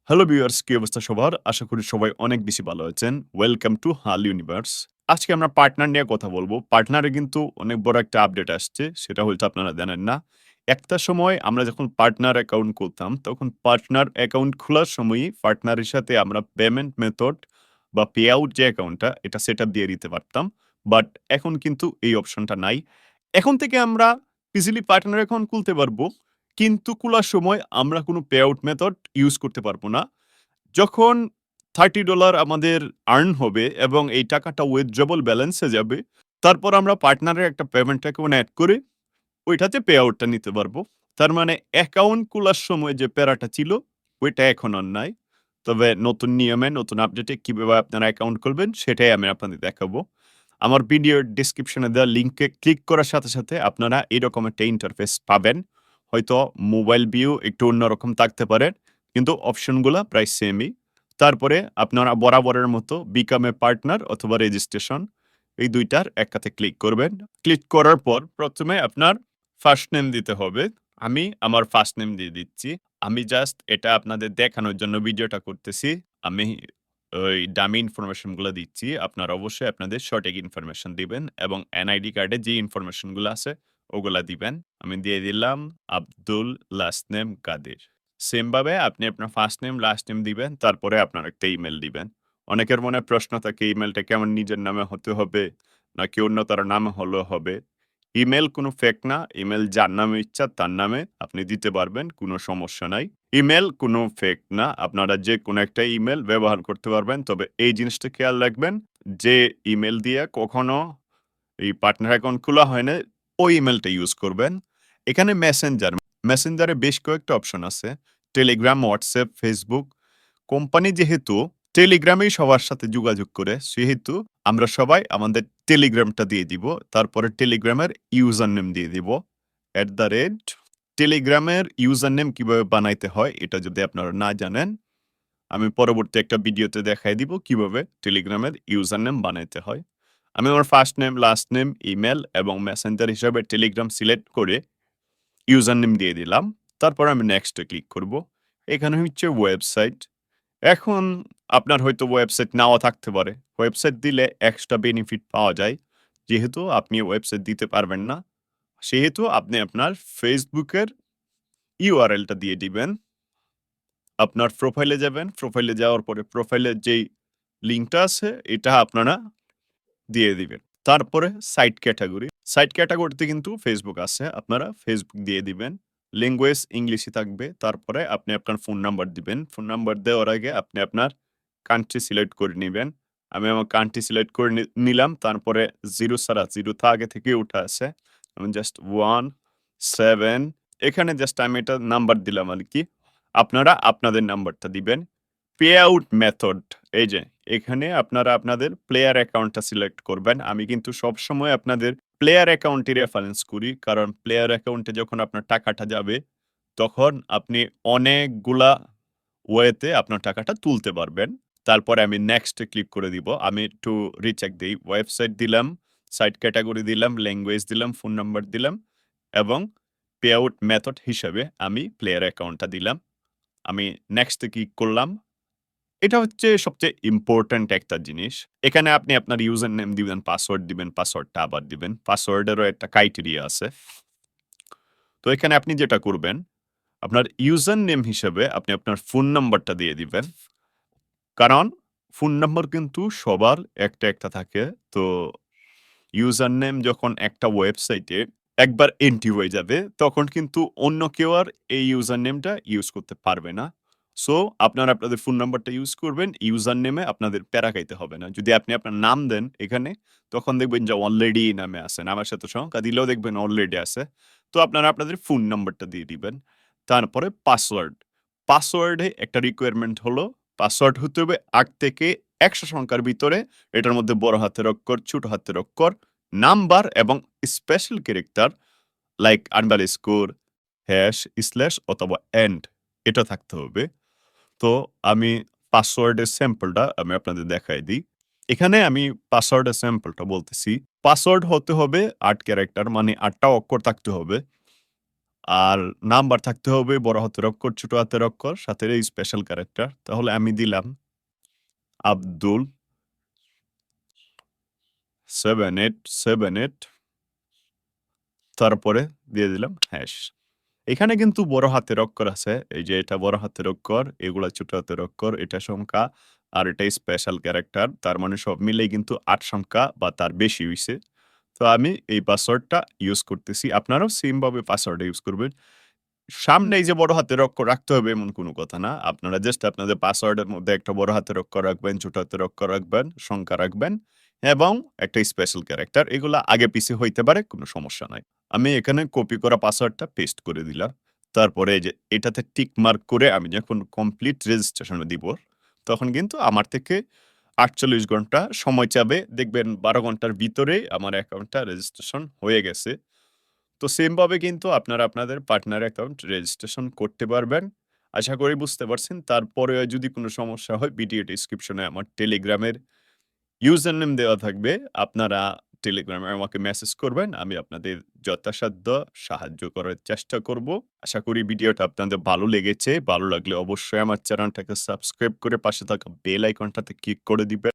Hello viewers, কি অবস্থা সবার? আশা করি সবাই অনেক বেশি ভালো আছেন। ওয়েলকাম টু হাল ইউনিভার্স। আজকে আমরা পার্টনার নিয়ে কথা বলবো। পার্টনারে কিন্তু অনেক বড় একটা আপডেট আসছে। সেটা হয়তো আপনারা জানেন না। একটা সময় আমরা যখন পার্টনার অ্যাকাউন্ট খুলতাম, তখন পার্টনার অ্যাকাউন্ট খোলার সময়ই পার্টনারের সাথে আমরা পেমেন্ট মেথড বা পে আউট যে অ্যাকাউন্টটা, এটা সেটআপ দিয়ে দিতে পারতাম। বাট এখন কিন্তু এই অপশনটা নাই। এখন থেকে আমরা ইজিলি পার্টনার অ্যাকাউন্ট খুলতে পারবো। কিন্তু খোলার সময় আমরা কোনো পে আউট মেথড ইউজ করতে পারব না। যখন $30 আমাদের আর্ন হবে এবং এই টাকাটা উইথড্রবল ব্যালেন্সে যাবে, তারপর আমরা পার্টনারের একটা পেমেন্ট অ্যাকাউন্ট এড করে ওইটাতে পে আউটটা নিতে পারবো। তার মানে অ্যাকাউন্ট খোলার সময় যে প্যারাটা ছিল, ওইটা এখন আর নাই। তবে নতুন নিয়মে নতুন আপডেটে কিভাবে আপনারা অ্যাকাউন্ট খুলবেন সেটাই আমি আপনাদের দেখাবো। আমার ভিডিওর ডেসক্রিপশনে দেওয়া লিংকে ক্লিক করার সাথে, সাথে আপনারা এরকম একটা ইন্টারফেস পাবেন। হয়তো মোবাইল ভিউ একটু অন্যরকম থাকতে পারে, কিন্তু অপশনগুলা প্রায় সেমই। তারপরে আপনারা বরাবরের মতো বিকাম এ পার্টনার অথবা রেজিস্ট্রেশন এই ২ টার একটাতে ক্লিক করবেন। ক্লিক করার পর ১ম এ আপনার ফার্স্ট নেম দিতে হবে। আমি আমার ফার্স্ট নেম দিয়ে দিচ্ছি। আমি জাস্ট এটা আপনাদের দেখানোর জন্য ভিডিওটা করতেছি। আমি ওই ডামি ইনফরমেশন গুলা দিচ্ছি। আপনারা অবশ্যই আপনাদের সঠিক ইনফরমেশন দিবেন এবং এনআইডি কার্ডে যে ইনফরমেশন গুলা আছে ওগুলা দিবেন। আমি দিয়ে দিলাম আব্দুল, লাস্ট নেম কাদের। সেম ভাবে আপনি আপনার ফার্স্ট নেম, লাস্ট নেম দিবেন। তারপরে আপনার একটা ইমেইল দিবেন। অনেকের মনে প্রশ্ন থাকে ইমেইলটা কি আমার নিজের নামে হতে হবে নাকি অন্য কারো নামে হলেও হবে? ইমেইল কোনো ফেক না। ইমেইল যার নামে ইচ্ছা তার নামে আপনি দিতে পারবেন। কোনো সমস্যা নাই। ইমেইল কোনো ফেক না। আপনারা যেকোনো একটা ইমেইল ব্যবহার করতে পারবেন। তবে এই জিনিসটা খেয়াল রাখবেন যে ইমেইল দিয়ে কখনো এই পার্টনার অ্যাকাউন্ট খোলা হয় না, ওই ইমেইলটা ইউজ করবেন। এখানে মেসেঞ্জার, মেসেঞ্জারে বেশ কয়েকটা অপশন আছে। Telegram, WhatsApp, Facebook. কোম্পানি যেহেতু টেলিগ্রামেই সবার সাথে যোগাযোগ করে, সেহেতু আমরা সবাই আমাদের টেলিগ্রামটা দিয়ে দিব। তারপরে টেলিগ্রামের ইউজার নেম দিয়ে দিব। টেলিগ্রামের ইউজার নেম কিভাবে বানাইতে হয় এটা যদি আপনারা না জানেন, আমি পরবর্তী একটা ভিডিওতে দেখায় দিব কিভাবে টেলিগ্রামের ইউজার নেম বানাইতে হয়। আমি আমার first name, last name, email এবং মেসেঞ্জার হিসাবে টেলিগ্রাম সিলেক্ট করে ইউজার নেম দিয়ে দিলাম। তারপর আমি নেক্সট এ ক্লিক করব। এখানে হচ্ছে ওয়েবসাইট। এখন আপনার হয়তো ওয়েবসাইট নাও থাকতে পারে। ওয়েবসাইট দিলে এক্সট্রা বেনিফিট পাওয়া যায়। যেহেতু আপনি ওয়েবসাইট দিতে পারবেন না, সেহেতু আপনি আপনার ফেসবুকের ইউআরএলটা দিয়ে দিবেন। আপনার প্রোফাইলে যাবেন। প্রোফাইলে যাওয়ার পরে প্রোফাইলের যেই লিঙ্কটা আছে এটা আপনারা দিয়ে দিবেন। তারপরে সাইট ক্যাটেগরি। সাইট ক্যাটেগরিতে কিন্তু ফেসবুক আছে। আপনারা ফেসবুক দিয়ে দিবেন। ল্যাঙ্গুয়েজ ইংলিশই থাকবে। তারপরে আপনি আপনার ফোন নাম্বার দিবেন। ফোন নাম্বার দেওয়ার আগে আপনি আপনার কান্ট্রি সিলেক্ট করে নিবেন। আমি আমার কান্ট্রি সিলেক্ট করে নিলাম। তারপরে 0 ছাড়া 0 তো আগে থেকেই উঠা আছে। আমি জাস্ট 1 7 এখানে জাস্ট আমি এটা নাম্বার দিলাম আরকি। আপনারা আপনাদের নাম্বারটা দিবেন। পে আউট মেথড এই যে এখানে আপনারা আপনাদের প্লেয়ার অ্যাকাউন্টটা সিলেক্ট করবেন। আমি কিন্তু সবসময় আপনাদের প্লেয়ার অ্যাকাউন্টই রেফারেন্স করি। কারণ প্লেয়ার অ্যাকাউন্টে যখন আপনার টাকাটা যাবে, তখন আপনি অনেকগুলা ওয়েতে আপনার টাকাটা তুলতে পারবেন। তারপরে আমি নেক্সট এ ক্লিক করে দিব। আমি একটু রিচেক দেই। ওয়েবসাইট দিলাম, সাইট ক্যাটেগরি দিলাম, ল্যাঙ্গুয়েজ দিলাম, ফোন নাম্বার দিলাম এবং পে আউট মেথড হিসেবে আমি প্লেয়ার অ্যাকাউন্টটা দিলাম। আমি নেক্সট এ ক্লিক করলাম। এটা হচ্ছে সবচেয়ে ইম্পোর্টেন্ট একটা জিনিস। এখানে আপনি আপনার ইউজার নেম দিবেন, পাসওয়ার্ড দিবেন, পাসওয়ার্ডটা আবার দিবেন। পাসওয়ার্ডেরও একটা ক্রাইটেরিয়া আছে। তো এখানে আপনি যেটা করবেন, আপনার ইউজার নেম হিসেবে আপনি আপনার ফোন নাম্বারটা দিয়ে দিবেন। কারণ ফোন নাম্বার কিন্তু সবার একটা, একটা থাকে। তো ইউজার নেম যখন একটা ওয়েবসাইটে একবার এন্ট্রি হয়ে যাবে, তখন কিন্তু অন্য কেউ আর এই ইউজার নেমটা ইউজ করতে পারবে না। সো আপনারা আপনাদের ফোন নাম্বারটা ইউজ করবেন। ইউজার নেমে আপনাদের প্যারা খাইতে হবে না। যদি আপনি আপনার নাম দেন এখানে, তখন দেখবেন যে অলরেডি নামে আছে। নামের সাথে সংখ্যা দিলেও দেখবেন অলরেডি আছে। তো আপনারা আপনাদের ফোন নাম্বারটা দিয়ে দিবেন। তারপরে পাসওয়ার্ড। পাসওয়ার্ডে একটা রিকোয়ারমেন্ট হলো, পাসওয়ার্ড হতে হবে ৮ থেকে ১০০ সংখ্যার ভিতরে। এটার মধ্যে বড় হাতের অক্ষর, ছোট হাতের অক্ষর, নাম্বার এবং special character like underscore, hash, slash অথবা এন্ড এটা থাকতে হবে। তো আমি পাসওয়ার্ডের স্যাম্পলটা আমি আপনাদের দেখায় দিই। এখানে আমি পাসওয়ার্ডের স্যাম্পলটা বলতেছি। পাসওয়ার্ড হতে হবে ৮ ক্যারেক্টার মানে ৮ টা অক্ষর থাকতে হবে। আর নাম্বার থাকতে হবে বড় হাতের অক্ষর, ছোট হাতের অক্ষর, সাথে এই স্পেশাল ক্যারেক্টার। তাহলে আমি দিলাম আব্দুল 7878 তারপরে দিয়ে দিলাম হ্যাশ। এখানে কিন্তু বড় হাতের অক্ষর আছে। এই যে এটা বড় হাতের অক্ষর, এগুলা ছোট হাতের অক্ষর, এটা সংখ্যা, আর এটা স্পেশাল ক্যারেক্টার। তার মানে সব মিলেই কিন্তু ৮ সংখ্যা বা তার বেশি হইছে। তো আমি এই পাসওয়ার্ডটা ইউজ করতেছি। আপনারাও সেম ভাবে পাসওয়ার্ডটা ইউজ করবেন। সামনে এই যে বড় হাতের অক্ষর রাখতে হবে এমন কোনো কথা না। আপনারা জাস্ট আপনাদের পাসওয়ার্ডের মধ্যে একটা বড় হাতের অক্ষর রাখবেন, ছোট হাতের অক্ষর রাখবেন, সংখ্যা রাখবেন এবং একটা স্পেশাল ক্যারেক্টার। এগুলা আগে পিছে হইতে পারে, কোনো সমস্যা নাই। আমি এখানে কপি করা পাসওয়ার্ডটা পেস্ট করে দিলাম। তারপরে এই যে এটাতে টিক মার্ক করে আমি যখন কমপ্লিট রেজিস্ট্রেশন দিব, তখন কিন্তু আমার থেকে ৪৮ ঘন্টা সময় চাবে। দেখবেন ১২ ঘন্টার ভিতরেই আমার অ্যাকাউন্টটা রেজিস্ট্রেশন হয়ে গেছে। তো সেম ভাবে কিন্তু আপনারা আপনাদের পার্টনার অ্যাকাউন্ট রেজিস্ট্রেশন করতে পারবেন। আশা করি বুঝতে পারছেন। তারপরেও যদি কোনো সমস্যা হয় ভিডিও ডেসক্রিপশনে আমার টেলিগ্রামের ইউজার নেম দেওয়া থাকবে। আপনারা টেলিগ্রামে আমাকে মেসেজ করবেন। আমি আপনাদের যথাসাধ্য সাহায্য করার চেষ্টা করব। আশা করি ভিডিওটা আপনাদের ভালো লেগেছে। ভালো লাগলে অবশ্যই আমার চ্যানেলটাকে সাবস্ক্রাইব করে পাশে থাকা বেল আইকনটাতে ক্লিক করে দিবেন।